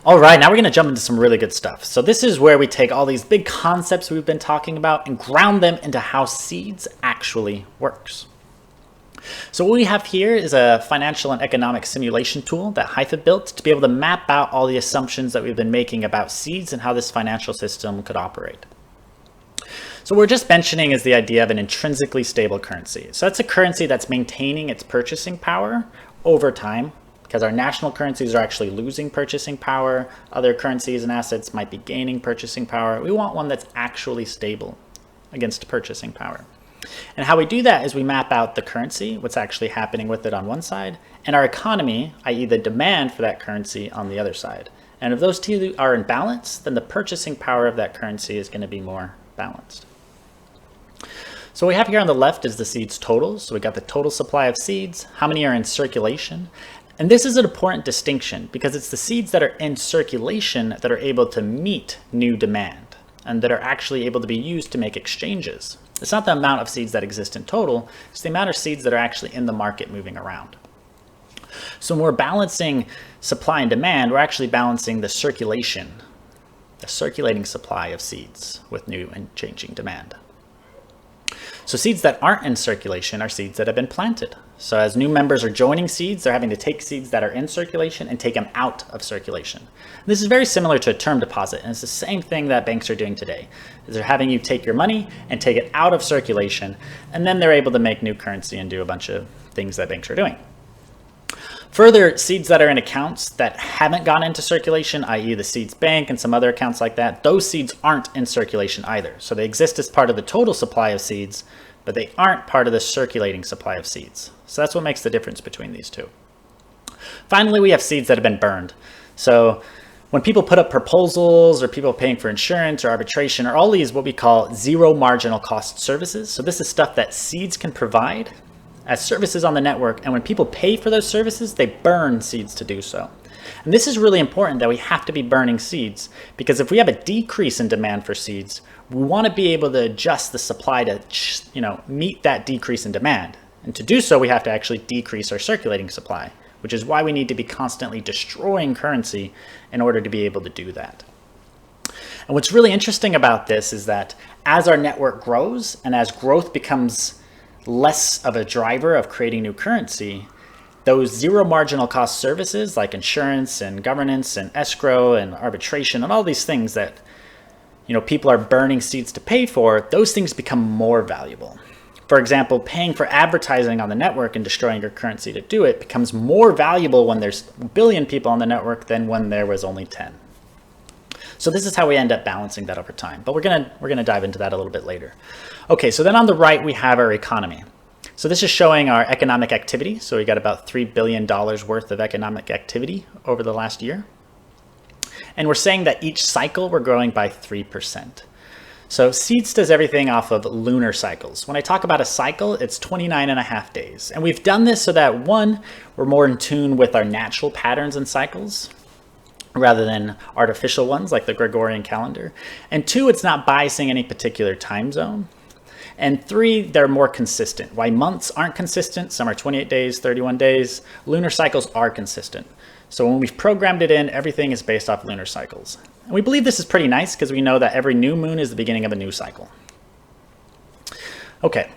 All right, now we're going to jump into some really good stuff. So this is where we take all these big concepts we've been talking about and ground them into how SEEDS actually works. So what we have here is a financial and economic simulation tool that Hypha built to be able to map out all the assumptions that we've been making about SEEDS and how this financial system could operate. So what we're just mentioning is the idea of an intrinsically stable currency. So that's a currency that's maintaining its purchasing power over time, because our national currencies are actually losing purchasing power. Other currencies and assets might be gaining purchasing power. We want one that's actually stable against purchasing power. And how we do that is we map out the currency, what's actually happening with it on one side, and our economy, i.e. the demand for that currency on the other side. And if those two are in balance, then the purchasing power of that currency is going to be more balanced. So what we have here on the left is the SEEDS totals. So we got the total supply of SEEDS, how many are in circulation. And this is an important distinction because it's the SEEDS that are in circulation that are able to meet new demand and that are actually able to be used to make exchanges. It's not the amount of SEEDS that exist in total, it's the amount of SEEDS that are actually in the market moving around. So when we're balancing supply and demand, we're actually balancing the circulating supply of SEEDS with new and changing demand. So SEEDS that aren't in circulation are SEEDS that have been planted. So as new members are joining SEEDS, they're having to take SEEDS that are in circulation and take them out of circulation. This is very similar to a term deposit, and it's the same thing that banks are doing today. Is they're having you take your money and take it out of circulation, and then they're able to make new currency and do a bunch of things that banks are doing. Further, SEEDS that are in accounts that haven't gone into circulation, i.e. the SEEDS bank and some other accounts like that, those SEEDS aren't in circulation either. So they exist as part of the total supply of SEEDS, but they aren't part of the circulating supply of SEEDS. So that's what makes the difference between these two. Finally, we have SEEDS that have been burned. So when people put up proposals or people paying for insurance or arbitration or all these what we call zero marginal cost services. So this is stuff that SEEDS can provide as services on the network, and when people pay for those services, they burn SEEDS to do so. And this is really important that we have to be burning SEEDS, because if we have a decrease in demand for SEEDS, we want to be able to adjust the supply to meet that decrease in demand. And to do so, we have to actually decrease our circulating supply, which is why we need to be constantly destroying currency in order to be able to do that. And what's really interesting about this is that as our network grows and as growth becomes less of a driver of creating new currency, those zero marginal cost services like insurance and governance and escrow and arbitration and all these things that people are burning SEEDS to pay for, those things become more valuable. For example, paying for advertising on the network and destroying your currency to do it becomes more valuable when there's a billion people on the network than when there was only 10. So this is how we end up balancing that over time, but we're gonna dive into that a little bit later. Okay, so then on the right we have our economy. So this is showing our economic activity. So we got about $3 billion worth of economic activity over the last year. And we're saying that each cycle we're growing by 3%. So SEEDS does everything off of lunar cycles. When I talk about a cycle, it's 29.5 days. And we've done this so that one, we're more in tune with our natural patterns and cycles, rather than artificial ones like the Gregorian calendar. And two, it's not biasing any particular time zone. And three, they're more consistent. Why months aren't consistent, some are 28 days, 31 days, lunar cycles are consistent. So when we've programmed it in, everything is based off lunar cycles. And we believe this is pretty nice because we know that every new moon is the beginning of a new cycle. Okay,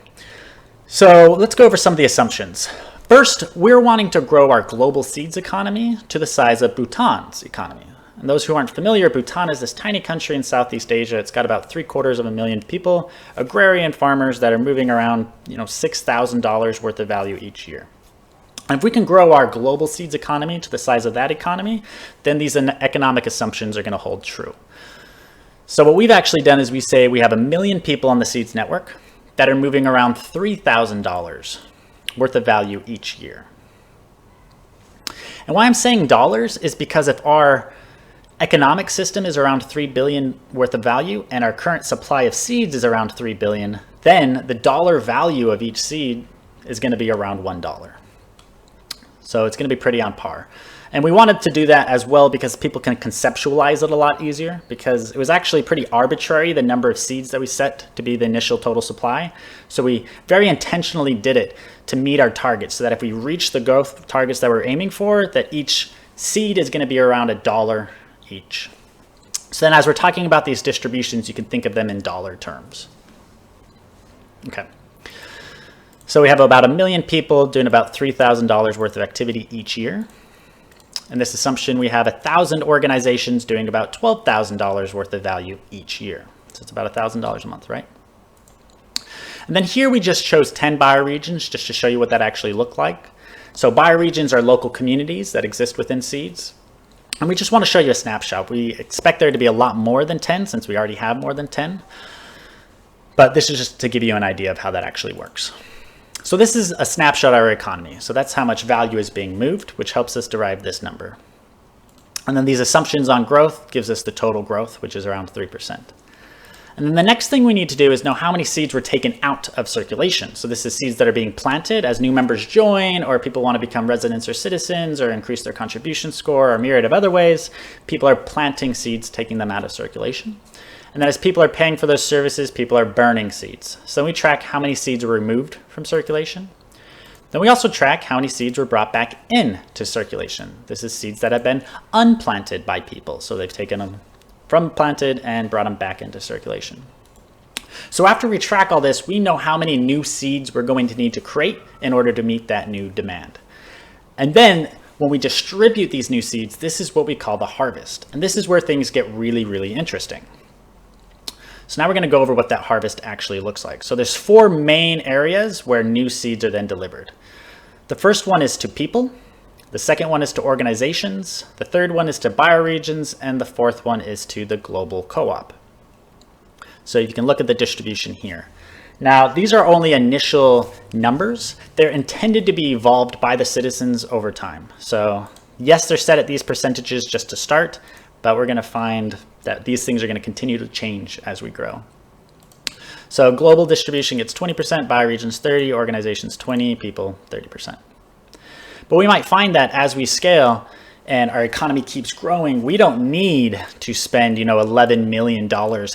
so let's go over some of the assumptions. First, we're wanting to grow our global SEEDS economy to the size of Bhutan's economy. And those who aren't familiar, Bhutan is this tiny country in Southeast Asia. It's got about 750,000 people, agrarian farmers that are moving around $6,000 worth of value each year. And if we can grow our global SEEDS economy to the size of that economy, then these economic assumptions are going to hold true. So what we've actually done is we say we have 1 million people on the SEEDS network that are moving around $3,000 worth of value each year. And why I'm saying dollars is because if our economic system is around 3 billion worth of value and our current supply of SEEDS is around 3 billion, then the dollar value of each seed is going to be around $1. So it's going to be pretty on par. And we wanted to do that as well because people can conceptualize it a lot easier, because it was actually pretty arbitrary, the number of SEEDS that we set to be the initial total supply. So we very intentionally did it to meet our targets so that if we reach the growth targets that we're aiming for, that each seed is going to be around $1 each. So then as we're talking about these distributions, you can think of them in dollar terms. Okay. So we have about 1 million people doing about $3,000 worth of activity each year. In this assumption, we have 1,000 organizations doing about $12,000 worth of value each year. So it's about $1,000 a month, right? And then here we just chose 10 bioregions just to show you what that actually looked like. So bioregions are local communities that exist within SEEDS. And we just want to show you a snapshot. We expect there to be a lot more than 10 since we already have more than 10. But this is just to give you an idea of how that actually works. So this is a snapshot of our economy. So that's how much value is being moved, which helps us derive this number. And then these assumptions on growth gives us the total growth, which is around 3%. And then the next thing we need to do is know how many seeds were taken out of circulation. So this is seeds that are being planted as new members join, or people want to become residents or citizens, or increase their contribution score, or a myriad of other ways. People are planting seeds, taking them out of circulation. And then as people are paying for those services, people are burning seeds. So we track how many seeds were removed from circulation. Then we also track how many seeds were brought back into circulation. This is seeds that have been unplanted by people. So they've taken them from planted and brought them back into circulation. So after we track all this, we know how many new seeds we're going to need to create in order to meet that new demand. And then when we distribute these new seeds, this is what we call the harvest. And this is where things get really, really interesting. So now we're going to go over what that harvest actually looks like. So there's 4 main areas where new seeds are then delivered. The first one is to people. The second one is to organizations, the third one is to bioregions, and the fourth one is to the global co-op. So you can look at the distribution here. Now, these are only initial numbers. They're intended to be evolved by the citizens over time. So yes, they're set at these percentages just to start, but we're going to find that these things are going to continue to change as we grow. So global distribution gets 20%, bioregions 30%, organizations 20%, people 30%. But we might find that as we scale and our economy keeps growing, we don't need to spend, $11 million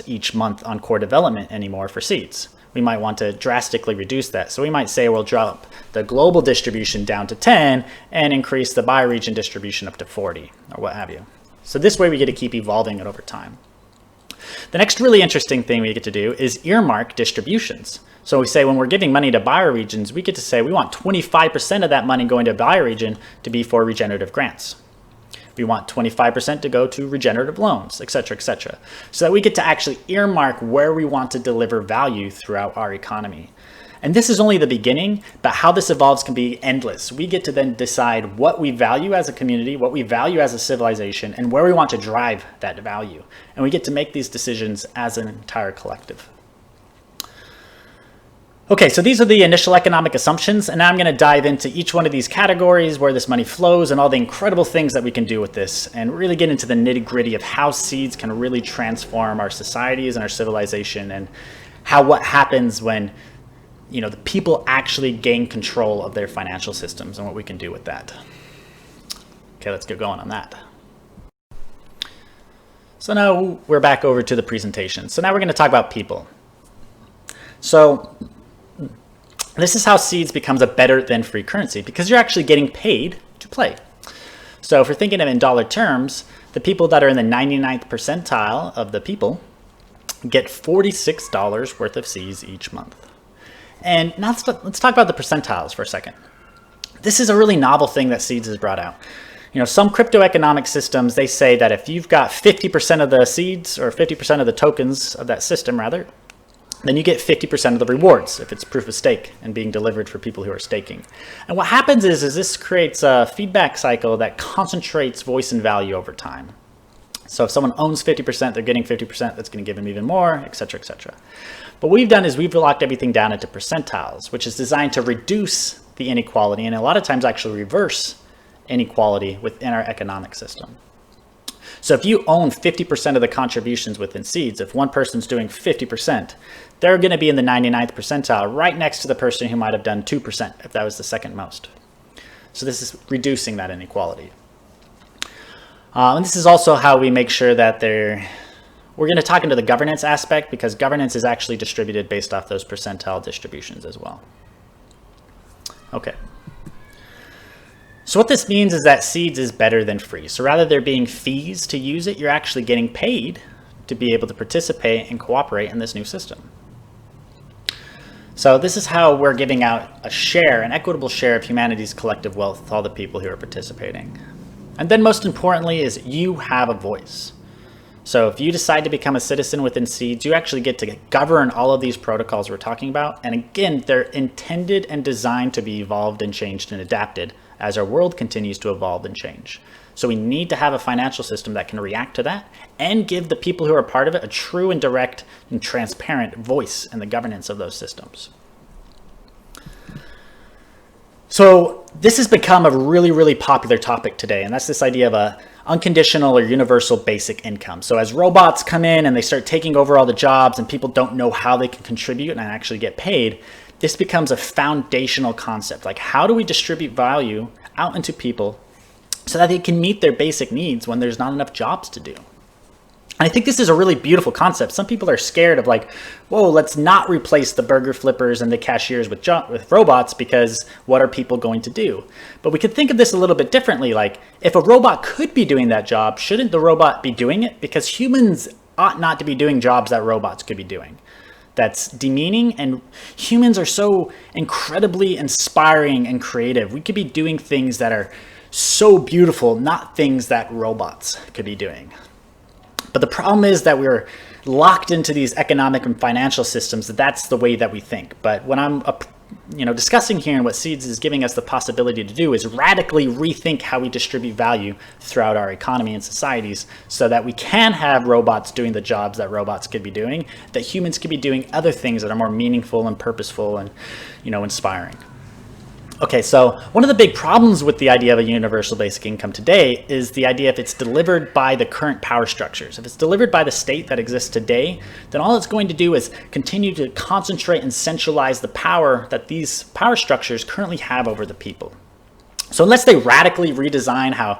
each month on core development anymore for seeds. We might want to drastically reduce that. So we might say we'll drop the global distribution down to 10 and increase the bioregion distribution up to 40 or what have you. So this way we get to keep evolving it over time. The next really interesting thing we get to do is earmark distributions. So we say when we're giving money to bioregions, we get to say we want 25% of that money going to a bioregion to be for regenerative grants. We want 25% to go to regenerative loans, et cetera, so that we get to actually earmark where we want to deliver value throughout our economy. And this is only the beginning, but how this evolves can be endless. We get to then decide what we value as a community, what we value as a civilization, and where we want to drive that value. And we get to make these decisions as an entire collective. Okay, so these are the initial economic assumptions, and now I'm going to dive into each one of these categories, where this money flows, and all the incredible things that we can do with this, and really get into the nitty-gritty of how seeds can really transform our societies and our civilization, and what happens when the people actually gain control of their financial systems and what we can do with that. Okay, let's get going on that. So now we're back over to the presentation. So now we're going to talk about people. So this is how seeds becomes a better than free currency, because you're actually getting paid to play. So if we're thinking of in dollar terms, the people that are in the 99th percentile of the people get $46 worth of seeds each month. And now let's talk about the percentiles for a second. This is a really novel thing that SEEDS has brought out. Some crypto economic systems, they say that if you've got 50% of the seeds, or 50% of the tokens of that system rather, then you get 50% of the rewards if it's proof of stake and being delivered for people who are staking. And what happens is this creates a feedback cycle that concentrates voice and value over time. So if someone owns 50%, they're getting 50%, that's going to give them even more, et cetera, et cetera. But what we've done is we've locked everything down into percentiles, which is designed to reduce the inequality and a lot of times actually reverse inequality within our economic system. So if you own 50% of the contributions within SEEDS, if one person's doing 50%, they're going to be in the 99th percentile, right next to the person who might have done 2% if that was the second most. So this is reducing that inequality. And this is also how we make sure that we're going to talk into the governance aspect, because governance is actually distributed based off those percentile distributions as well. Okay. So what this means is that SEEDS is better than free. So rather there being fees to use it, you're actually getting paid to be able to participate and cooperate in this new system. So this is how we're giving out a share, an equitable share of humanity's collective wealth to all the people who are participating. And then most importantly is you have a voice. So if you decide to become a citizen within SEEDS, you actually get to govern all of these protocols we're talking about. And again, they're intended and designed to be evolved and changed and adapted as our world continues to evolve and change. So we need to have a financial system that can react to that and give the people who are part of it a true and direct and transparent voice in the governance of those systems. So this has become a really, really popular topic today, and that's this idea of a unconditional or universal basic income. So as robots come in and they start taking over all the jobs and people don't know how they can contribute and actually get paid, this becomes a foundational concept. Like, how do we distribute value out into people so that they can meet their basic needs when there's not enough jobs to do? And I think this is a really beautiful concept. Some people are scared of like, whoa, let's not replace the burger flippers and the cashiers with robots, because what are people going to do? But we could think of this a little bit differently. Like, if a robot could be doing that job, shouldn't the robot be doing it? Because humans ought not to be doing jobs that robots could be doing. That's demeaning, and humans are so incredibly inspiring and creative. We could be doing things that are so beautiful, not things that robots could be doing. But the problem is that we're locked into these economic and financial systems. That's the way that we think. But when I'm discussing here, and what SEEDS is giving us the possibility to do is radically rethink how we distribute value throughout our economy and societies, so that we can have robots doing the jobs that robots could be doing, that humans could be doing other things that are more meaningful and purposeful and inspiring. Okay, so one of the big problems with the idea of a universal basic income today is the idea if it's delivered by the current power structures. If it's delivered by the state that exists today, then all it's going to do is continue to concentrate and centralize the power that these power structures currently have over the people. So unless they radically redesign how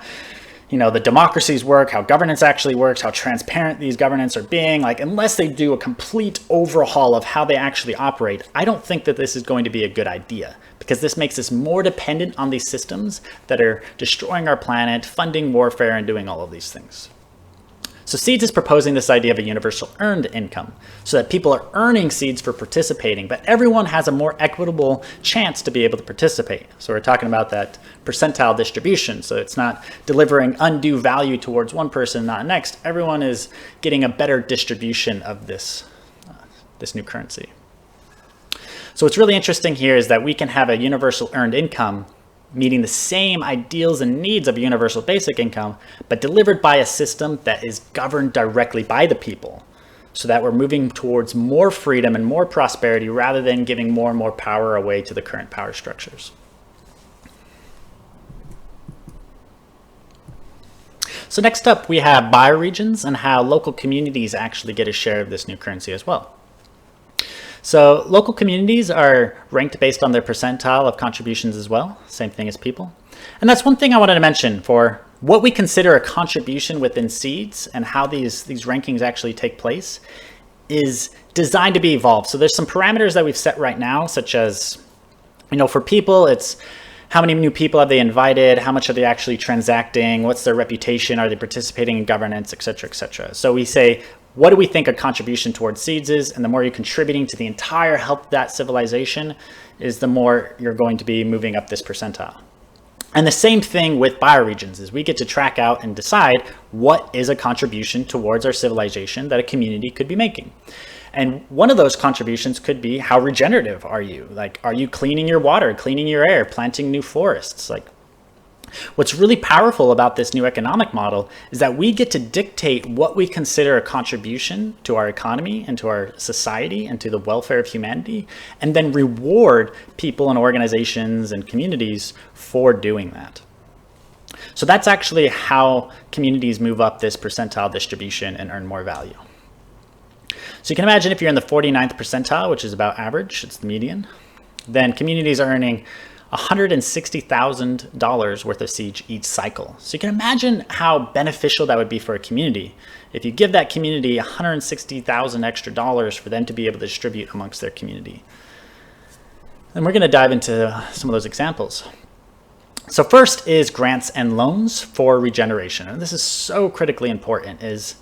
the democracies work, how governance actually works, how transparent these governance are being, unless they do a complete overhaul of how they actually operate, I don't think that this is going to be a good idea, because this makes us more dependent on these systems that are destroying our planet, funding warfare, and doing all of these things. So SEEDS is proposing this idea of a universal earned income, so that people are earning SEEDS for participating, but everyone has a more equitable chance to be able to participate. So we're talking about that percentile distribution. So it's not delivering undue value towards one person, not next. Everyone is getting a better distribution of this new currency. So what's really interesting here is that we can have a universal earned income meeting the same ideals and needs of a universal basic income, but delivered by a system that is governed directly by the people, so that we're moving towards more freedom and more prosperity rather than giving more and more power away to the current power structures. So next up, we have bioregions and how local communities actually get a share of this new currency as well. So local communities are ranked based on their percentile of contributions as well, same thing as people. And that's one thing I wanted to mention for what we consider a contribution within SEEDS and how these rankings actually take place is designed to be evolved. So there's some parameters that we've set right now, such as, for people, it's how many new people have they invited, how much are they actually transacting, what's their reputation, are they participating in governance, et cetera, et cetera. So we say, what do we think a contribution towards SEEDS is? And the more you're contributing to the entire health of that civilization is the more you're going to be moving up this percentile. And the same thing with bioregions is we get to track out and decide what is a contribution towards our civilization that a community could be making. And one of those contributions could be, how regenerative are you? Are you cleaning your water, cleaning your air, planting new forests? What's really powerful about this new economic model is that we get to dictate what we consider a contribution to our economy and to our society and to the welfare of humanity, and then reward people and organizations and communities for doing that. So that's actually how communities move up this percentile distribution and earn more value. So you can imagine if you're in the 49th percentile, which is about average, it's the median, then communities are earning $160,000 worth of SEEDS each cycle. So you can imagine how beneficial that would be for a community if you give that community $160,000 extra dollars for them to be able to distribute amongst their community. And we're going to dive into some of those examples. So first is grants and loans for regeneration. And this is so critically important, is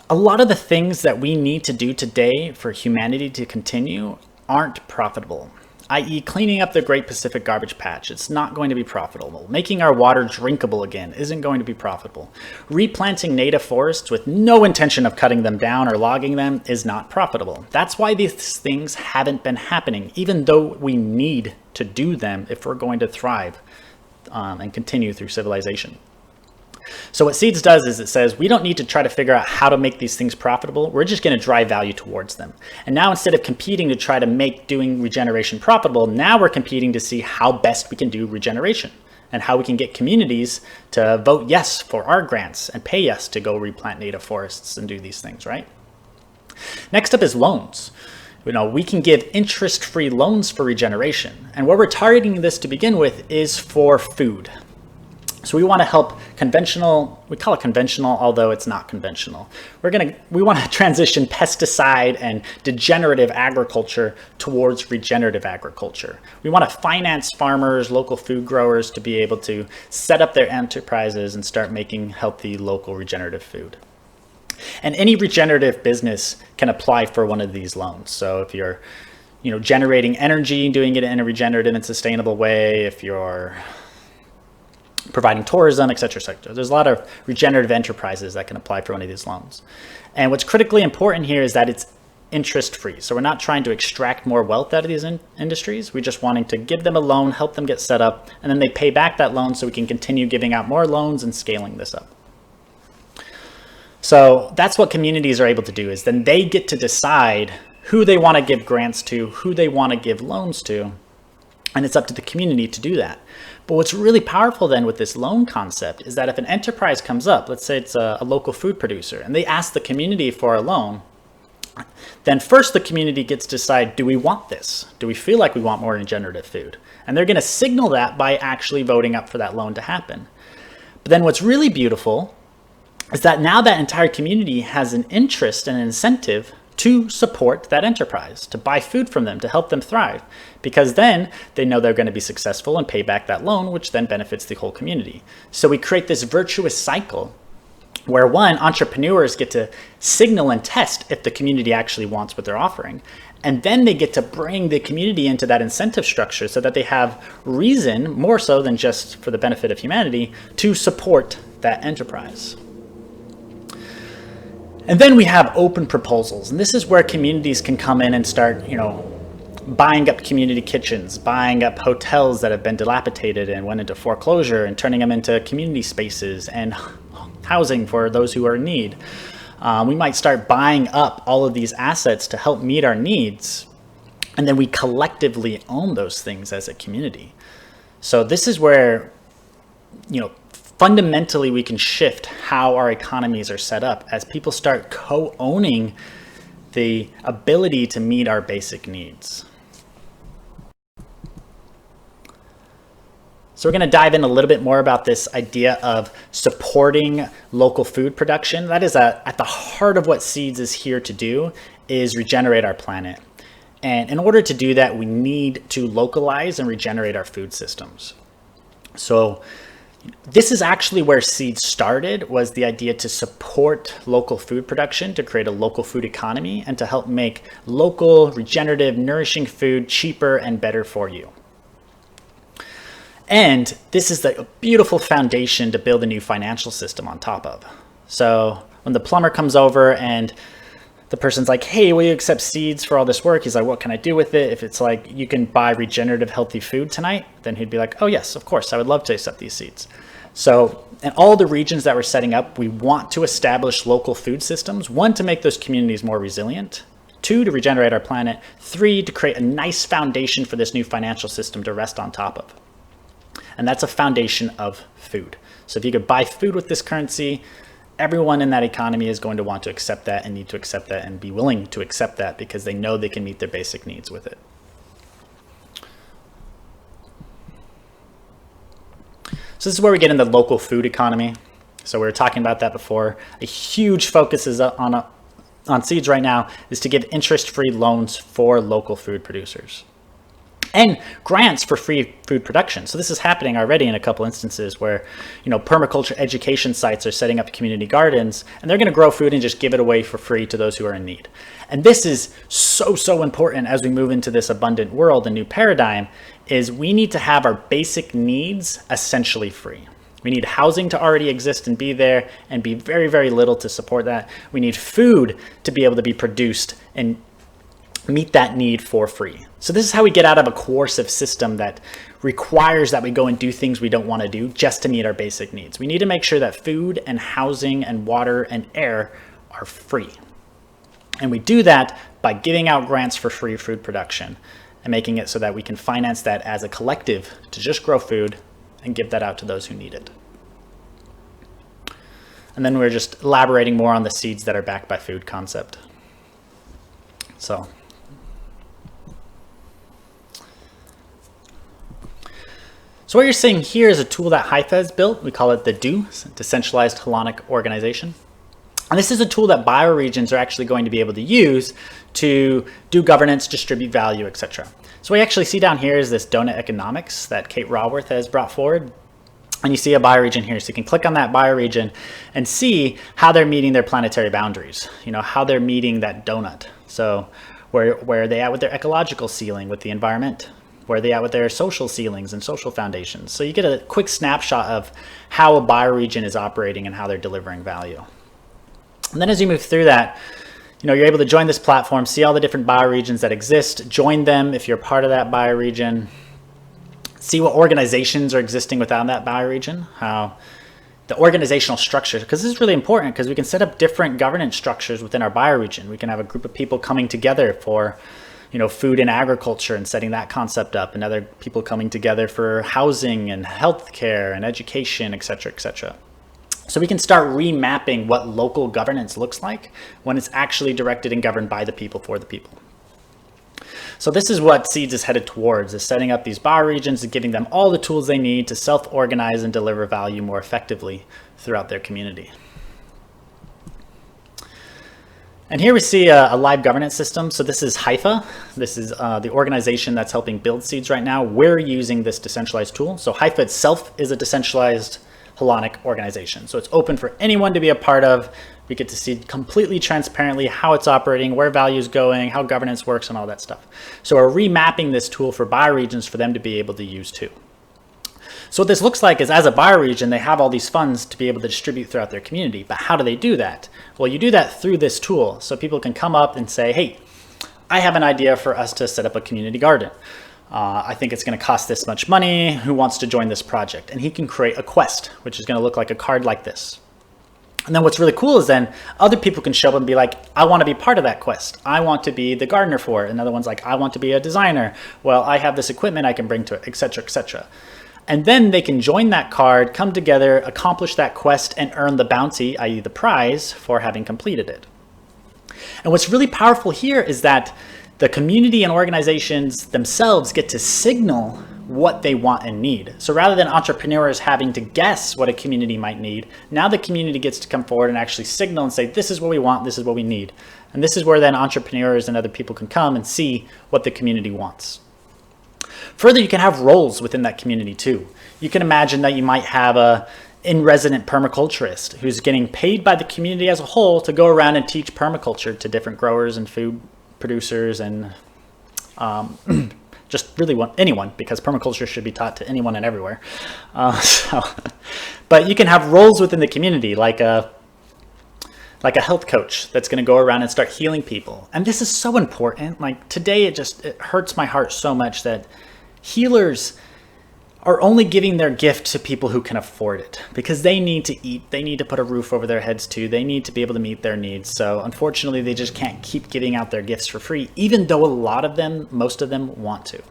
a lot of the things that we need to do today for humanity to continue aren't profitable, i.e. cleaning up the Great Pacific Garbage Patch. It's not going to be profitable. Making our water drinkable again isn't going to be profitable. Replanting native forests with no intention of cutting them down or logging them is not profitable. That's why these things haven't been happening, even though we need to do them if we're going to thrive and continue through civilization. So what SEEDS does is it says we don't need to try to figure out how to make these things profitable. We're just going to drive value towards them. And now instead of competing to try to make doing regeneration profitable, now we're competing to see how best we can do regeneration and how we can get communities to vote yes for our grants and pay us to go replant native forests and do these things, right? Next up is loans. We can give interest-free loans for regeneration. And where we're targeting this to begin with is for food. So we want to help we call it conventional, although it's not conventional. We want to transition pesticide and degenerative agriculture towards regenerative agriculture. We want to finance farmers, local food growers to be able to set up their enterprises and start making healthy, local, regenerative food. And any regenerative business can apply for one of these loans. So if you're, generating energy, doing it in a regenerative and sustainable way, if you're providing tourism, et cetera, et cetera. There's a lot of regenerative enterprises that can apply for one of these loans. And what's critically important here is that it's interest-free. So we're not trying to extract more wealth out of these industries. We're just wanting to give them a loan, help them get set up, and then they pay back that loan so we can continue giving out more loans and scaling this up. So that's what communities are able to do, is then they get to decide who they want to give grants to, who they want to give loans to, and it's up to the community to do that. But what's really powerful then with this loan concept is that if an enterprise comes up, let's say it's a local food producer, and they ask the community for a loan, then first the community gets to decide, do we want this? Do we feel like we want more regenerative food? And they're going to signal that by actually voting up for that loan to happen. But then what's really beautiful is that now that entire community has an interest and an incentive to support that enterprise, to buy food from them, to help them thrive, because then they know they're going to be successful and pay back that loan, which then benefits the whole community. So we create this virtuous cycle where, one, entrepreneurs get to signal and test if the community actually wants what they're offering, and then they get to bring the community into that incentive structure so that they have reason, more so than just for the benefit of humanity, to support that enterprise. And then we have open proposals, and this is where communities can come in and start, buying up community kitchens, buying up hotels that have been dilapidated and went into foreclosure and turning them into community spaces and housing for those who are in need. We might start buying up all of these assets to help meet our needs, and then we collectively own those things as a community. So this is where, fundamentally we can shift how our economies are set up as people start co-owning the ability to meet our basic needs. So we're going to dive in a little bit more about this idea of supporting local food production. That is at the heart of what SEEDS is here to do, is regenerate our planet. And in order to do that, we need to localize and regenerate our food systems. So this is actually where SEEDS started, was the idea to support local food production, to create a local food economy, and to help make local, regenerative, nourishing food cheaper and better for you. And this is the beautiful foundation to build a new financial system on top of. So when the plumber comes over and the person's like, hey, will you accept SEEDS for all this work? He's like, what can I do with it? If it's like, you can buy regenerative healthy food tonight, then he'd be like, oh yes, of course, I would love to accept these SEEDS. So in all the regions that we're setting up, we want to establish local food systems. One, to make those communities more resilient. Two, to regenerate our planet. Three, to create a nice foundation for this new financial system to rest on top of. And that's a foundation of food. So if you could buy food with this currency, everyone in that economy is going to want to accept that and need to accept that and be willing to accept that because they know they can meet their basic needs with it. So this is where we get into the local food economy. So we were talking about that before. A huge focus is on SEEDS right now is to give interest-free loans for local food producers. and grants for free food production. So this is happening already in a couple instances where, permaculture education sites are setting up community gardens, and they're going to grow food and just give it away for free to those who are in need. And this is so important as we move into this abundant world and new paradigm, is we need to have our basic needs essentially free. We need housing to already exist and be there and be very, very little to support that. We need food to be able to be produced and meet that need for free. So this is how we get out of a coercive system that requires that we go and do things we don't want to do just to meet our basic needs. We need to make sure that food and housing and water and air are free. And we do that by giving out grants for free food production and making it so that we can finance that as a collective to just grow food and give that out to those who need it. And then we're just elaborating more on the seeds that are backed by food concept. So what you're seeing here is a tool that Hypha has built. We call it the DO, Decentralized Hellenic Organization. And this is a tool that bioregions are actually going to be able to use to do governance, distribute value, etc. So what we actually see down here is this donut economics that Kate Raworth has brought forward. And you see a bioregion here. So you can click on that bioregion and see how they're meeting their planetary boundaries, how they're meeting that donut. So where are they at with their ecological ceiling with the environment? Where are they at with their social ceilings and social foundations? So you get a quick snapshot of how a bioregion is operating and how they're delivering value. And then as you move through that, you're able to join this platform, see all the different bioregions that exist, join them if you're part of that bioregion, see what organizations are existing within that bioregion, how the organizational structure, because this is really important because we can set up different governance structures within our bioregion. We can have a group of people coming together for food and agriculture and setting that concept up, and other people coming together for housing and healthcare and education, etc., etc. So we can start remapping what local governance looks like when it's actually directed and governed by the people for the people. So this is what SEEDS is headed towards, is setting up these bioregions and giving them all the tools they need to self-organize and deliver value more effectively throughout their community. And here we see a live governance system. So this is Hypha. This is the organization that's helping build SEEDS right now. We're using this decentralized tool. So Hypha itself is a decentralized Hellenic organization. So it's open for anyone to be a part of. We get to see completely transparently how it's operating, where value is going, how governance works, and all that stuff. So we're remapping this tool for bioregions for them to be able to use too. So what this looks like is, as a bioregion, they have all these funds to be able to distribute throughout their community. But how do they do that? Well, you do that through this tool. So people can come up and say, hey, I have an idea for us to set up a community garden. I think it's going to cost this much money. Who wants to join this project? And he can create a quest, which is going to look like a card like this. And then what's really cool is then other people can show up and be like, I want to be part of that quest. I want to be the gardener for it. Another one's like, I want to be a designer. Well, I have this equipment I can bring to it, etc., etc. And then they can join that card, come together, accomplish that quest, and earn the bounty, i.e. the prize, for having completed it. And what's really powerful here is that the community and organizations themselves get to signal what they want and need. So rather than entrepreneurs having to guess what a community might need, now the community gets to come forward and actually signal and say, this is what we want, this is what we need. And this is where then entrepreneurs and other people can come and see what the community wants. Further, you can have roles within that community too. You can imagine that you might have a in-resident permaculturist who's getting paid by the community as a whole to go around and teach permaculture to different growers and food producers and just really anyone, because permaculture should be taught to anyone and everywhere. But you can have roles within the community, like a health coach that's going to go around and start healing people. And this is so important. Like today, it hurts my heart so much that healers are only giving their gift to people who can afford it, because they need to eat, they need to put a roof over their heads too, they need to be able to meet their needs. So unfortunately, they just can't keep giving out their gifts for free, even though a lot of them, most of them want to.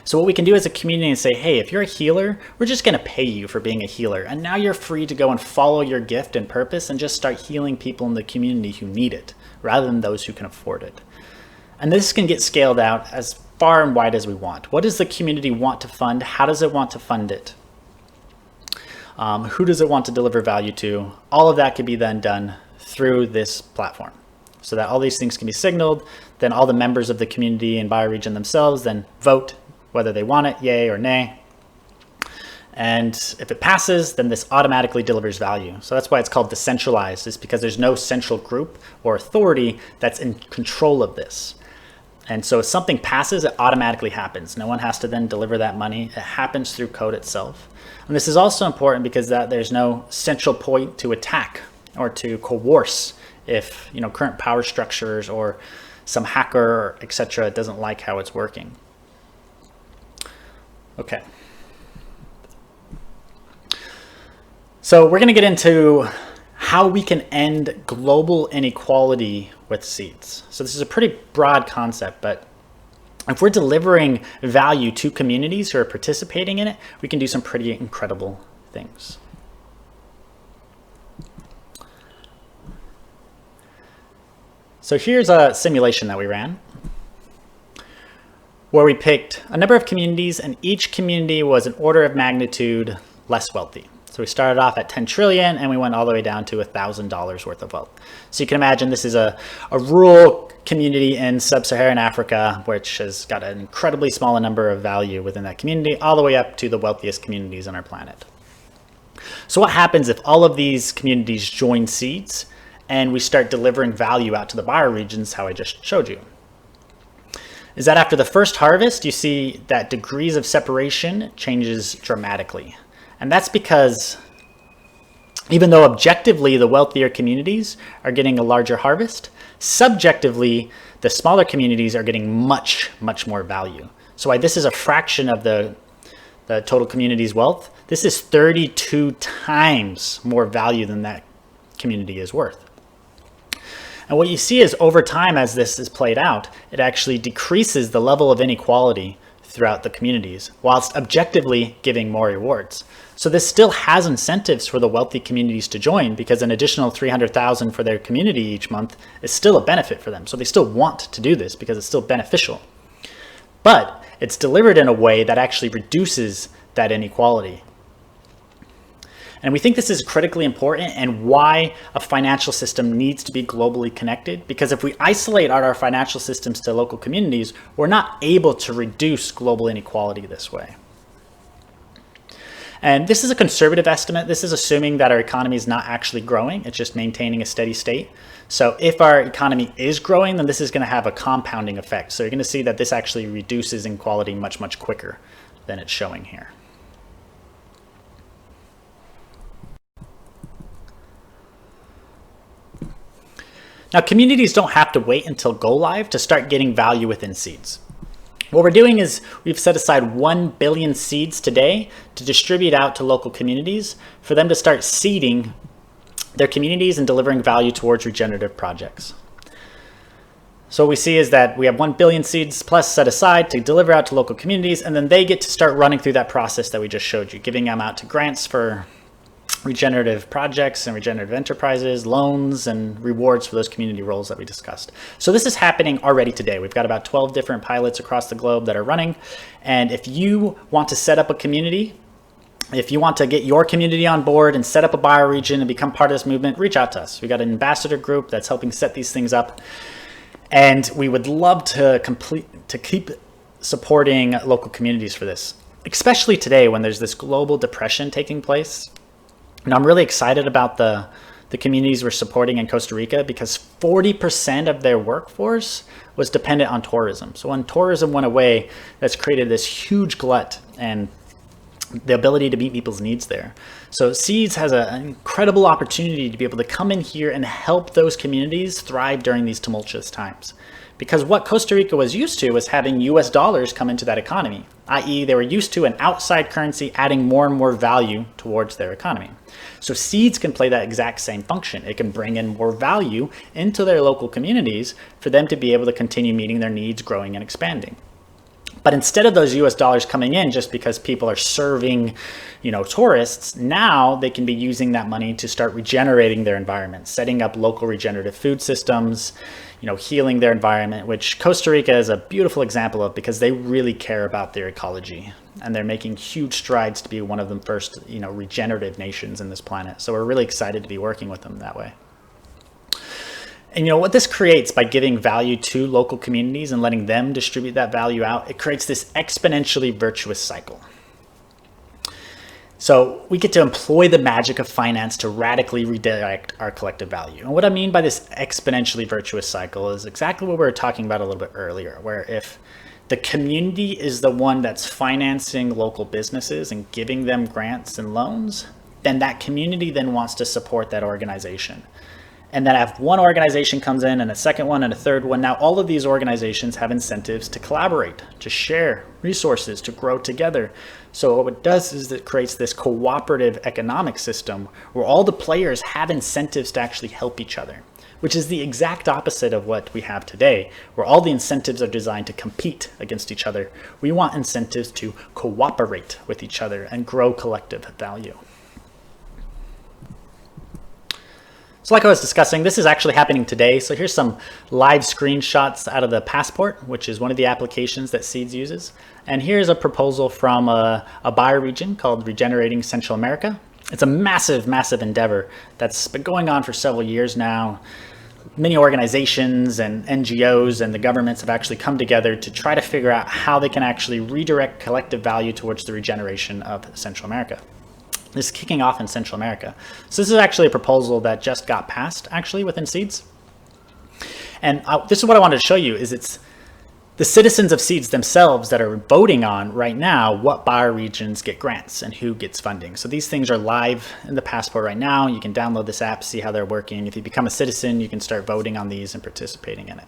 So what we can do as a community is say, hey, if you're a healer, we're just going to pay you for being a healer. And now you're free to go and follow your gift and purpose and just start healing people in the community who need it, rather than those who can afford it. And this can get scaled out as far and wide as we want. What does the community want to fund? How does it want to fund it? Who does it want to deliver value to? All of that could be then done through this platform. so that all these things can be signaled. Then all the members of the community and bioregion themselves then vote whether they want it, yay or nay. And if it passes, then this automatically delivers value. So that's why it's called decentralized, is because there's no central group or authority that's in control of this. And so if something passes, it automatically happens. No one has to then deliver that money. It happens through code itself. And this is also important because there's no central point to attack or to coerce if current power structures or some hacker, etc., doesn't like how it's working. Okay. So we're going to get into how we can end global inequality with SEEDS. So this is a pretty broad concept, but if we're delivering value to communities who are participating in it, we can do some pretty incredible things. So here's a simulation that we ran where we picked a number of communities, and each community was an order of magnitude less wealthy. So we started off at 10 trillion and we went all the way down to $1,000 worth of wealth. So you can imagine this is a rural community in sub-Saharan Africa, which has got an incredibly small number of value within that community, all the way up to the wealthiest communities on our planet. So what happens if all of these communities join SEEDS and we start delivering value out to the bioregions, how I just showed you? Is that after the first harvest, you see that degrees of separation changes dramatically. And that's because even though objectively the wealthier communities are getting a larger harvest, subjectively the smaller communities are getting much, much more value. So why this is a fraction of the total community's wealth, this is 32 times more value than that community is worth. And what you see is over time, as this is played out, it actually decreases the level of inequality throughout the communities, whilst objectively giving more rewards. So this still has incentives for the wealthy communities to join, because an additional 300,000 for their community each month is still a benefit for them. So they still want to do this because it's still beneficial. But it's delivered in a way that actually reduces that inequality. And we think this is critically important and why a financial system needs to be globally connected, because if we isolate our financial systems to local communities, we're not able to reduce global inequality this way. And this is a conservative estimate. This is assuming that our economy is not actually growing. It's just maintaining a steady state. So if our economy is growing, then this is going to have a compounding effect. So you're going to see that this actually reduces inequality much, much quicker than it's showing here. Now, communities don't have to wait until go live to start getting value within SEEDS. What we're doing is we've set aside 1 billion SEEDS today to distribute out to local communities for them to start seeding their communities and delivering value towards regenerative projects. So what we see is that we have 1 billion SEEDS plus set aside to deliver out to local communities, and then they get to start running through that process that we just showed you, giving them out to grants for regenerative projects and regenerative enterprises, loans, and rewards for those community roles that we discussed. So this is happening already today. We've got about 12 different pilots across the globe that are running. And if you want to set up a community, if you want to get your community on board and set up a bioregion and become part of this movement, reach out to us. We've got an ambassador group that's helping set these things up. And we would love to keep supporting local communities for this, especially today when there's this global depression taking place. And I'm really excited about the communities we're supporting in Costa Rica, because 40% of their workforce was dependent on tourism. So when tourism went away, that's created this huge glut and the ability to meet people's needs there. So SEEDS has an incredible opportunity to be able to come in here and help those communities thrive during these tumultuous times. Because what Costa Rica was used to was having US dollars come into that economy, i.e. they were used to an outside currency adding more and more value towards their economy. So SEEDS can play that exact same function. It can bring in more value into their local communities for them to be able to continue meeting their needs, growing and expanding. But instead of those US dollars coming in just because people are serving, tourists, now they can be using that money to start regenerating their environment, setting up local regenerative food systems, healing their environment, which Costa Rica is a beautiful example of, because they really care about their ecology and they're making huge strides to be one of the first, regenerative nations in this planet. So we're really excited to be working with them that way. And what this creates by giving value to local communities and letting them distribute that value out, it creates this exponentially virtuous cycle. So we get to employ the magic of finance to radically redirect our collective value. And what I mean by this exponentially virtuous cycle is exactly what we were talking about a little bit earlier, where if the community is the one that's financing local businesses and giving them grants and loans, then that community then wants to support that organization. And then if one organization comes in and a second one and a third one, now all of these organizations have incentives to collaborate, to share resources, to grow together. So what it does is it creates this cooperative economic system where all the players have incentives to actually help each other, which is the exact opposite of what we have today, where all the incentives are designed to compete against each other. We want incentives to cooperate with each other and grow collective value. So like I was discussing, this is actually happening today. So here's some live screenshots out of the Passport, which is one of the applications that SEEDS uses. And here's a proposal from a bioregion called Regenerating Central America. It's a massive, massive endeavor that's been going on for several years now. Many organizations and NGOs and the governments have actually come together to try to figure out how they can actually redirect collective value towards the regeneration of Central America. This is kicking off in Central America. So this is actually a proposal that just got passed actually within SEEDS. And this is what I wanted to show you is it's the citizens of SEEDS themselves that are voting on right now what bioregions get grants and who gets funding. So these things are live in the Passport right now. You can download this app, see how they're working. If you become a citizen, you can start voting on these and participating in it.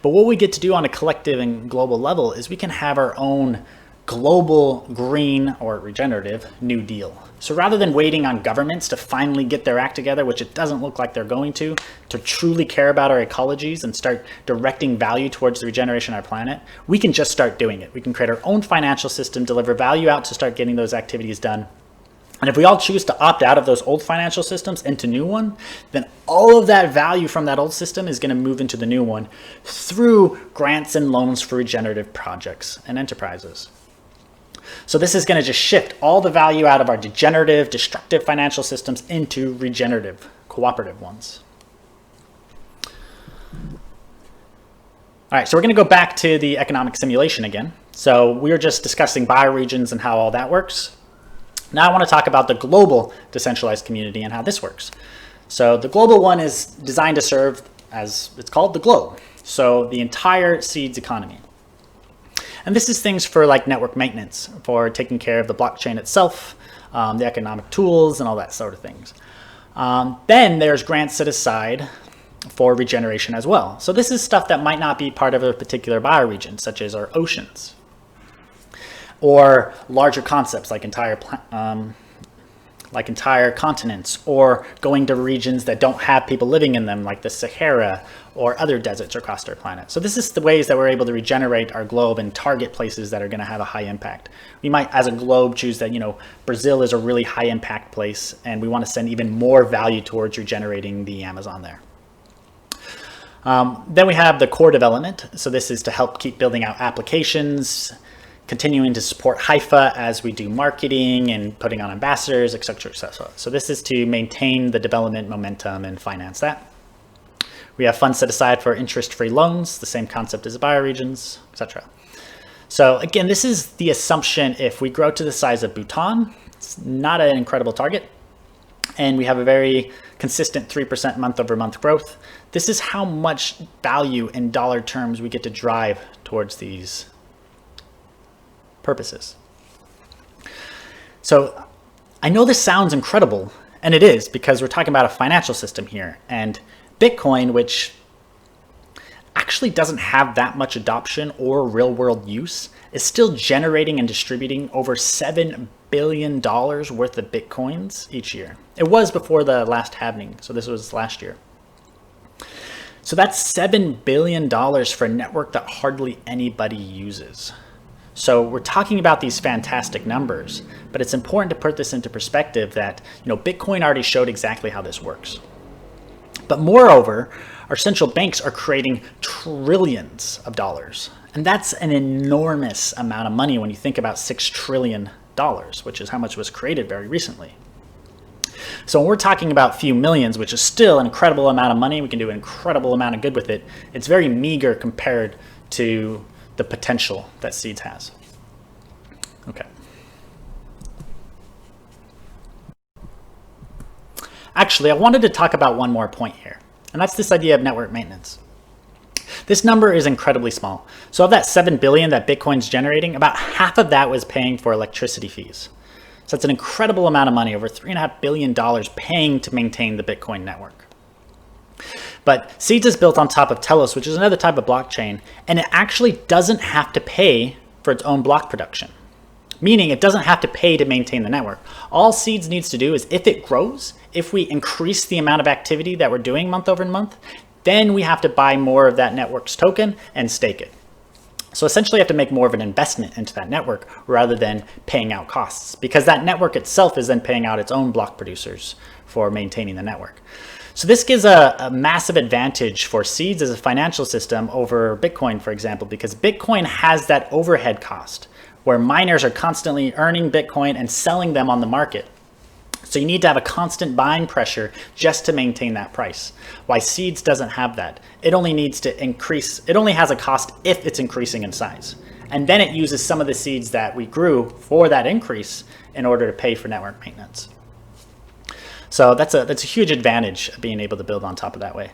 But what we get to do on a collective and global level is we can have our own global green or regenerative New Deal. So rather than waiting on governments to finally get their act together, which it doesn't look like they're going to truly care about our ecologies and start directing value towards the regeneration of our planet, we can just start doing it. We can create our own financial system, deliver value out to start getting those activities done. And if we all choose to opt out of those old financial systems into new one, then all of that value from that old system is going to move into the new one through grants and loans for regenerative projects and enterprises. So this is going to just shift all the value out of our degenerative, destructive financial systems into regenerative, cooperative ones. All right, so we're going to go back to the economic simulation again. So we were just discussing bioregions and how all that works. Now I want to talk about the global decentralized community and how this works. So the global one is designed to serve, as it's called, the globe. So the entire SEEDS economy. And this is things for like network maintenance, for taking care of the blockchain itself, the economic tools and all that sort of things. Then there's grants set aside for regeneration as well. So this is stuff that might not be part of a particular bioregion, such as our oceans, or larger concepts like entire continents, or going to regions that don't have people living in them, like the Sahara or other deserts across our planet. So this is the ways that we're able to regenerate our globe and target places that are going to have a high impact. We might, as a globe, choose that, Brazil is a really high impact place, and we want to send even more value towards regenerating the Amazon there. Then we have the core development. So this is to help keep building out applications, continuing to support Hypha as we do marketing and putting on ambassadors, et cetera, et cetera. So this is to maintain the development momentum and finance that. We have funds set aside for interest-free loans, the same concept as bioregions, et cetera. So again, this is the assumption if we grow to the size of Bhutan, it's not an incredible target, and we have a very consistent 3% month-over-month growth. This is how much value in dollar terms we get to drive towards these purposes. So I know this sounds incredible, and it is, because we're talking about a financial system here, and Bitcoin, which actually doesn't have that much adoption or real world use, is still generating and distributing over $7 billion worth of Bitcoins each year. It was before the last halving, so this was last year. So that's $7 billion for a network that hardly anybody uses. So we're talking about these fantastic numbers, but it's important to put this into perspective that, Bitcoin already showed exactly how this works. But moreover, our central banks are creating trillions of dollars. And that's an enormous amount of money when you think about $6 trillion, which is how much was created very recently. So when we're talking about a few millions, which is still an incredible amount of money, we can do an incredible amount of good with it, it's very meager compared to the potential that SEEDS has. Okay. Actually, I wanted to talk about one more point here, and that's this idea of network maintenance. This number is incredibly small. So of that 7 billion that Bitcoin's generating, about half of that was paying for electricity fees. So that's an incredible amount of money, over $3.5 billion paying to maintain the Bitcoin network. But SEEDS is built on top of Telos, which is another type of blockchain, and it actually doesn't have to pay for its own block production. Meaning it doesn't have to pay to maintain the network. All SEEDS needs to do is, if it grows, if we increase the amount of activity that we're doing month over month, then we have to buy more of that network's token and stake it. So essentially you have to make more of an investment into that network rather than paying out costs, because that network itself is then paying out its own block producers for maintaining the network. So this gives a massive advantage for SEEDS as a financial system over Bitcoin, for example, because Bitcoin has that overhead cost where miners are constantly earning Bitcoin and selling them on the market. So you need to have a constant buying pressure just to maintain that price. Why SEEDS doesn't have that. It only needs to increase, it only has a cost if it's increasing in size. And then it uses some of the seeds that we grew for that increase in order to pay for network maintenance. So that's a huge advantage of being able to build on top of that way.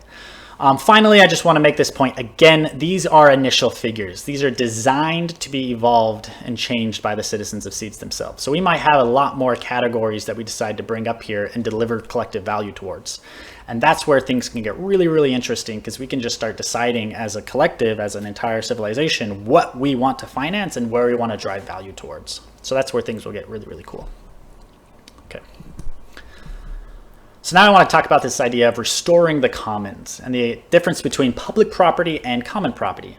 Finally, I just want to make this point. Again, these are initial figures. These are designed to be evolved and changed by the citizens of SEEDS themselves. So we might have a lot more categories that we decide to bring up here and deliver collective value towards. And that's where things can get really, really interesting, because we can just start deciding as a collective, as an entire civilization, what we want to finance and where we want to drive value towards. So that's where things will get really, really cool. Okay. So now I want to talk about this idea of restoring the commons and the difference between public property and common property.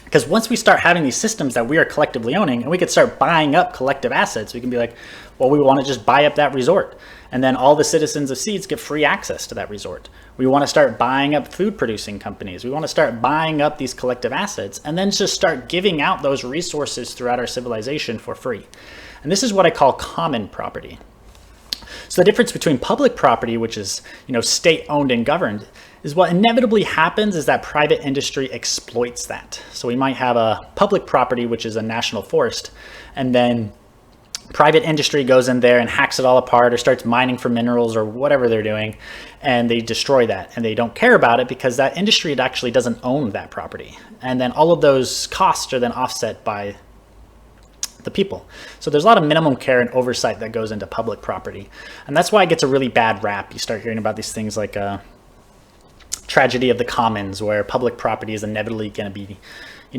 Because once we start having these systems that we are collectively owning, and we could start buying up collective assets, we can be like, well, we want to just buy up that resort. And then all the citizens of SEEDS get free access to that resort. We want to start buying up food producing companies. We want to start buying up these collective assets and then just start giving out those resources throughout our civilization for free. And this is what I call common property. So the difference between public property, which is, state owned and governed, is what inevitably happens is that private industry exploits that. So we might have a public property, which is a national forest, and then private industry goes in there and hacks it all apart or starts mining for minerals or whatever they're doing, and they destroy that, and they don't care about it because that industry actually doesn't own that property. And then all of those costs are then offset by the people. So there's a lot of minimum care and oversight that goes into public property. And that's why it gets a really bad rap. You start hearing about these things like tragedy of the commons, where public property is inevitably going to be,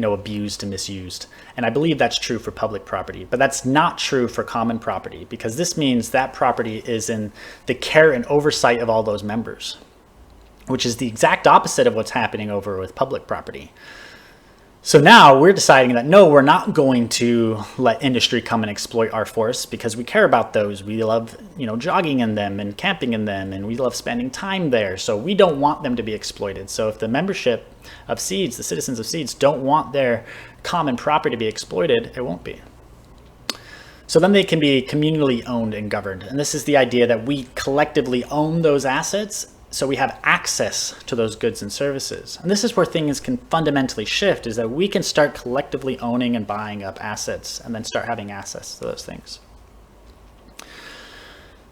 abused and misused. And I believe that's true for public property, but that's not true for common property, because this means that property is in the care and oversight of all those members, which is the exact opposite of what's happening over with public property. So now we're deciding that no, we're not going to let industry come and exploit our forests because we care about those. We love, jogging in them and camping in them, and we love spending time there. So we don't want them to be exploited. So if the membership of SEEDS, the citizens of SEEDS, don't want their common property to be exploited, it won't be. So then they can be communally owned and governed. And this is the idea that we collectively own those assets, so we have access to those goods and services. And this is where things can fundamentally shift, is that we can start collectively owning and buying up assets and then start having access to those things.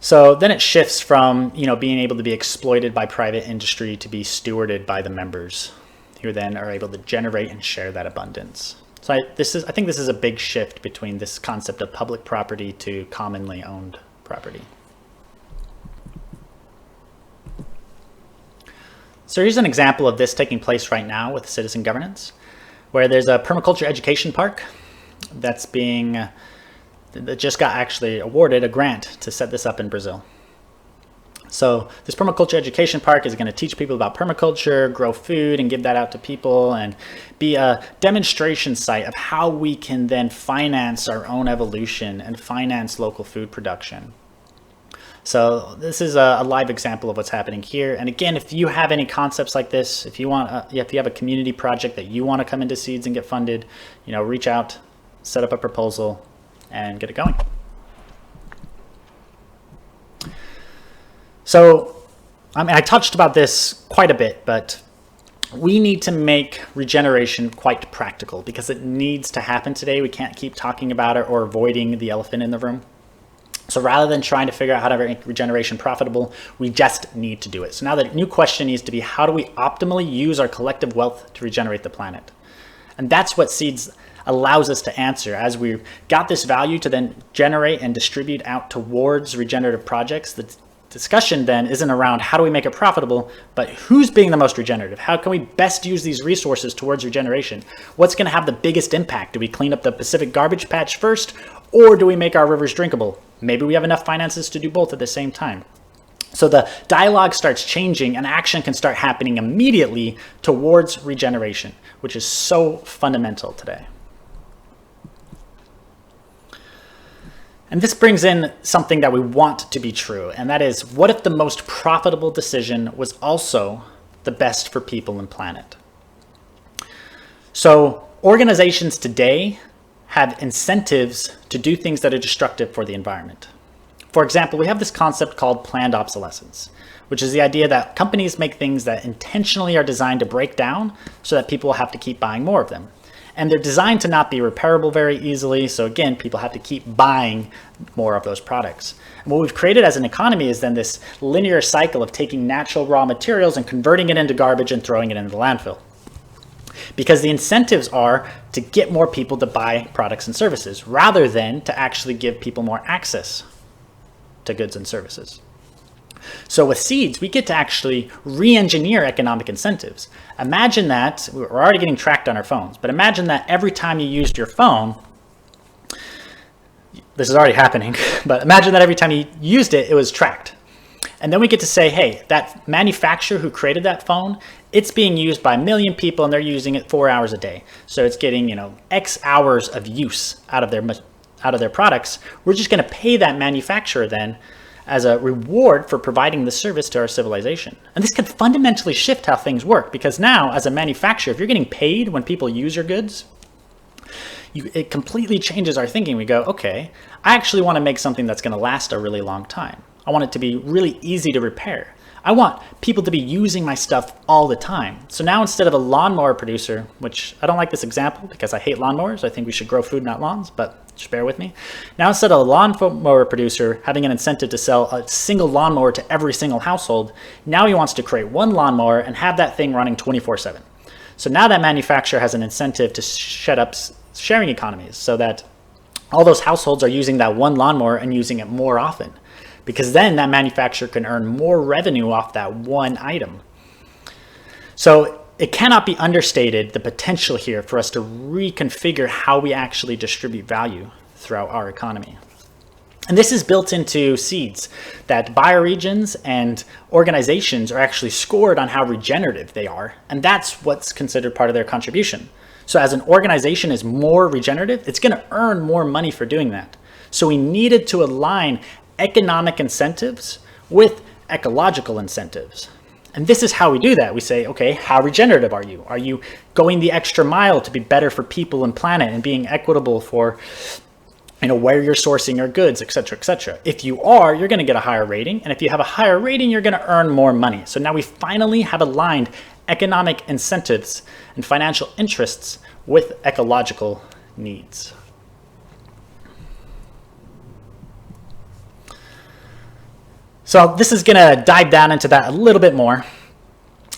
So then it shifts from, being able to be exploited by private industry to be stewarded by the members, who then are able to generate and share that abundance. So I think this is a big shift between this concept of public property to commonly owned property. So here's an example of this taking place right now with citizen governance, where there's a permaculture education park that just got actually awarded a grant to set this up in Brazil. So this permaculture education park is going to teach people about permaculture, grow food, and give that out to people, and be a demonstration site of how we can then finance our own evolution and finance local food production. So this is a live example of what's happening here. And again, if you have any concepts like this, if you have a community project that you want to come into SEEDS and get funded, reach out, set up a proposal, and get it going. So, I touched about this quite a bit, but we need to make regeneration quite practical because it needs to happen today. We can't keep talking about it or avoiding the elephant in the room. So rather than trying to figure out how to make regeneration profitable, we just need to do it. So now the new question needs to be, how do we optimally use our collective wealth to regenerate the planet? And that's what SEEDS allows us to answer. As we've got this value to then generate and distribute out towards regenerative projects, the discussion then isn't around how do we make it profitable, but who's being the most regenerative? How can we best use these resources towards regeneration? What's going to have the biggest impact? Do we clean up the Pacific garbage patch first, or do we make our rivers drinkable? Maybe we have enough finances to do both at the same time. So the dialogue starts changing and action can start happening immediately towards regeneration, which is so fundamental today. And this brings in something that we want to be true, and that is, what if the most profitable decision was also the best for people and planet? So organizations today have incentives to do things that are destructive for the environment. For example, we have this concept called planned obsolescence, which is the idea that companies make things that intentionally are designed to break down so that people will have to keep buying more of them. And they're designed to not be repairable very easily. So again, people have to keep buying more of those products. And what we've created as an economy is then this linear cycle of taking natural raw materials and converting it into garbage and throwing it into the landfill. Because the incentives are to get more people to buy products and services rather than to actually give people more access to goods and services. So with SEEDS, we get to actually re-engineer economic incentives. Imagine that, we're already getting tracked on our phones, but imagine that every time you used your phone, this is already happening, but imagine that every time you used it, it was tracked. And then we get to say, hey, that manufacturer who created that phone, it's being used by 1 million people and they're using it 4 hours a day. So it's getting, X hours of use out of their products. We're just going to pay that manufacturer then as a reward for providing the service to our civilization. And this could fundamentally shift how things work, because now as a manufacturer, if you're getting paid when people use your goods, it completely changes our thinking. We go, okay, I actually want to make something that's going to last a really long time. I want it to be really easy to repair. I want people to be using my stuff all the time. So now instead of a lawnmower producer, which I don't like this example because I hate lawnmowers, I think we should grow food, not lawns, but just bear with me. Now instead of a lawnmower producer having an incentive to sell a single lawnmower to every single household, now he wants to create one lawnmower and have that thing running 24/7. So now that manufacturer has an incentive to set up sharing economies so that all those households are using that one lawnmower and using it more often, because then that manufacturer can earn more revenue off that one item. So it cannot be understated the potential here for us to reconfigure how we actually distribute value throughout our economy. And this is built into SEEDS, that bioregions and organizations are actually scored on how regenerative they are, and that's what's considered part of their contribution. So as an organization is more regenerative, it's going to earn more money for doing that. So we needed to align economic incentives with ecological incentives. And this is how we do that. We say, okay, how regenerative are you? Are you going the extra mile to be better for people and planet and being equitable for where you're sourcing your goods, et cetera, et cetera? If you are, you're going to get a higher rating. And if you have a higher rating, you're going to earn more money. So now we finally have aligned economic incentives and financial interests with ecological needs. So this is going to dive down into that a little bit more.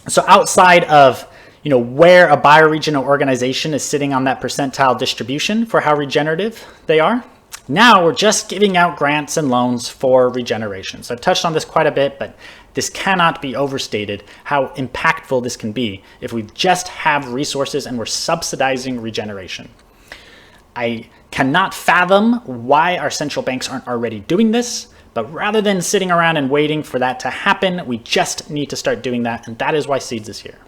So outside of where a bioregional organization is sitting on that percentile distribution for how regenerative they are, now we're just giving out grants and loans for regeneration. So I've touched on this quite a bit, but this cannot be overstated how impactful this can be if we just have resources and we're subsidizing regeneration. I cannot fathom why our central banks aren't already doing this. But rather than sitting around and waiting for that to happen, we just need to start doing that, and that is why SEEDS is here.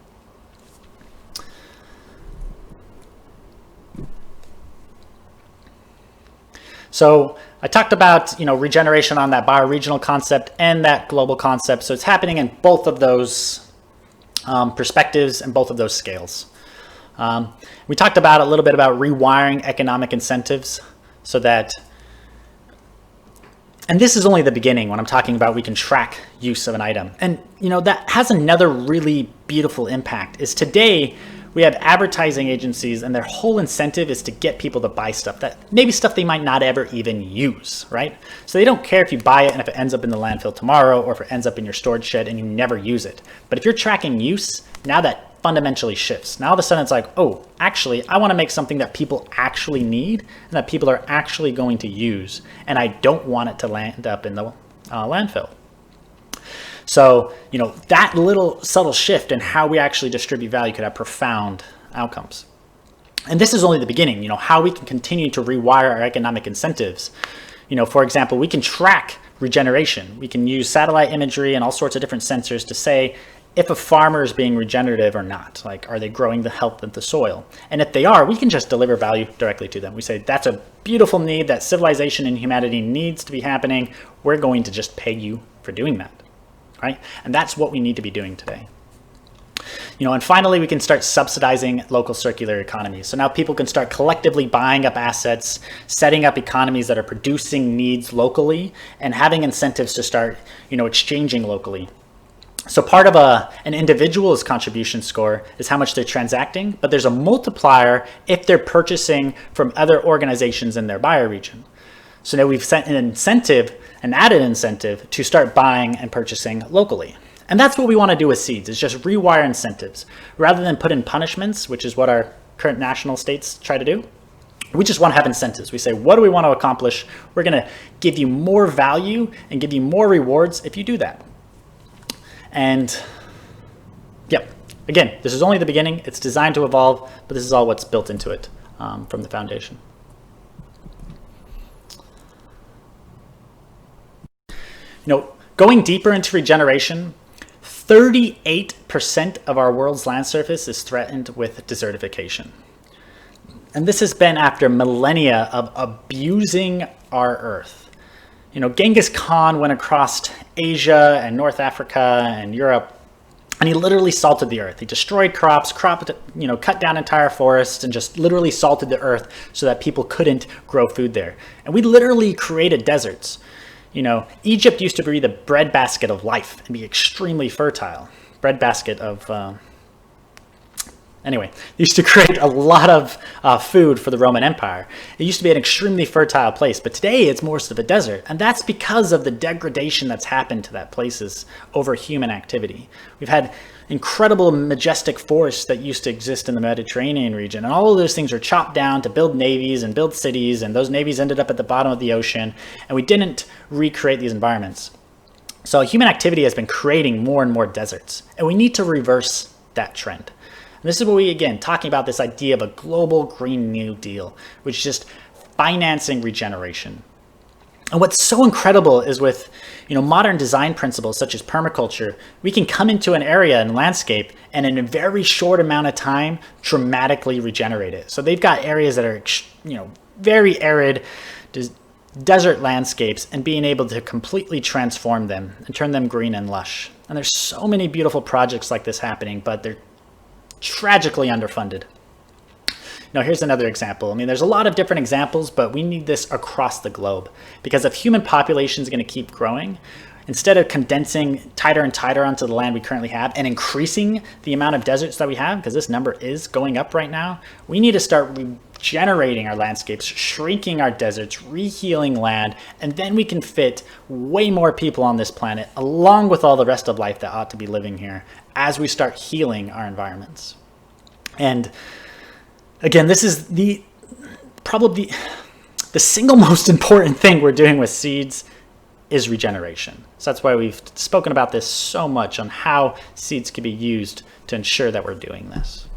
So I talked about regeneration on that bioregional concept and that global concept. So it's happening in both of those perspectives and both of those scales. We talked about a little bit about rewiring economic incentives so that And this is only the beginning when I'm talking about we can track use of an item. And that has another really beautiful impact is today we have advertising agencies and their whole incentive is to get people to buy stuff stuff they might not ever even use, right? So they don't care if you buy it and if it ends up in the landfill tomorrow or if it ends up in your storage shed and you never use it. But if you're tracking use, now that fundamentally shifts. Now all of a sudden it's like, oh, actually, I want to make something that people actually need and that people are actually going to use. And I don't want it to land up in the landfill. So, that little subtle shift in how we actually distribute value could have profound outcomes. And this is only the beginning, how we can continue to rewire our economic incentives. For example, we can track regeneration. We can use satellite imagery and all sorts of different sensors to say if a farmer is being regenerative or not. Like, are they growing the health of the soil? And if they are, we can just deliver value directly to them. We say, that's a beautiful need that civilization and humanity needs to be happening. We're going to just pay you for doing that, right? And that's what we need to be doing today. And finally, we can start subsidizing local circular economies. So now people can start collectively buying up assets, setting up economies that are producing needs locally, and having incentives to start, exchanging locally. So part of an individual's contribution score is how much they're transacting, but there's a multiplier if they're purchasing from other organizations in their buyer region. So now we've set an added incentive to start buying and purchasing locally. And that's what we want to do with SEEDS, is just rewire incentives. Rather than put in punishments, which is what our current national states try to do, we just want to have incentives. We say, what do we want to accomplish? We're going to give you more value and give you more rewards if you do that. And again, this is only the beginning. It's designed to evolve, but this is all what's built into it from the foundation. Going deeper into regeneration, 38% of our world's land surface is threatened with desertification. And this has been after millennia of abusing our earth. Genghis Khan went across Asia and North Africa and Europe, and he literally salted the earth. He destroyed crops, cut down entire forests, and just literally salted the earth so that people couldn't grow food there. And we literally created deserts. Egypt used to be the breadbasket of life and be extremely fertile. Breadbasket of, anyway, used to create a lot of food for the Roman Empire. It used to be an extremely fertile place, but today it's more of a desert. And that's because of the degradation that's happened to that places over human activity. We've had incredible majestic forests that used to exist in the Mediterranean region. And all of those things are chopped down to build navies and build cities. And those navies ended up at the bottom of the ocean. And we didn't recreate these environments. So human activity has been creating more and more deserts. And we need to reverse that trend. And this is what we, again, talking about this idea of a global Green New Deal, which is just financing regeneration. And what's so incredible is with modern design principles such as permaculture, we can come into an area and landscape and in a very short amount of time dramatically regenerate it. So they've got areas that are very arid desert landscapes and being able to completely transform them and turn them green and lush. And there's so many beautiful projects like this happening, but they're tragically underfunded. Here's another example. There's a lot of different examples, but we need this across the globe because if human population is going to keep growing, instead of condensing tighter and tighter onto the land we currently have and increasing the amount of deserts that we have, because this number is going up right now, we need to start regenerating our landscapes, shrinking our deserts, rehealing land, and then we can fit way more people on this planet along with all the rest of life that ought to be living here as we start healing our environments. And again, this is probably the single most important thing we're doing with SEEDS is regeneration. So that's why we've spoken about this so much on how SEEDS can be used to ensure that we're doing this.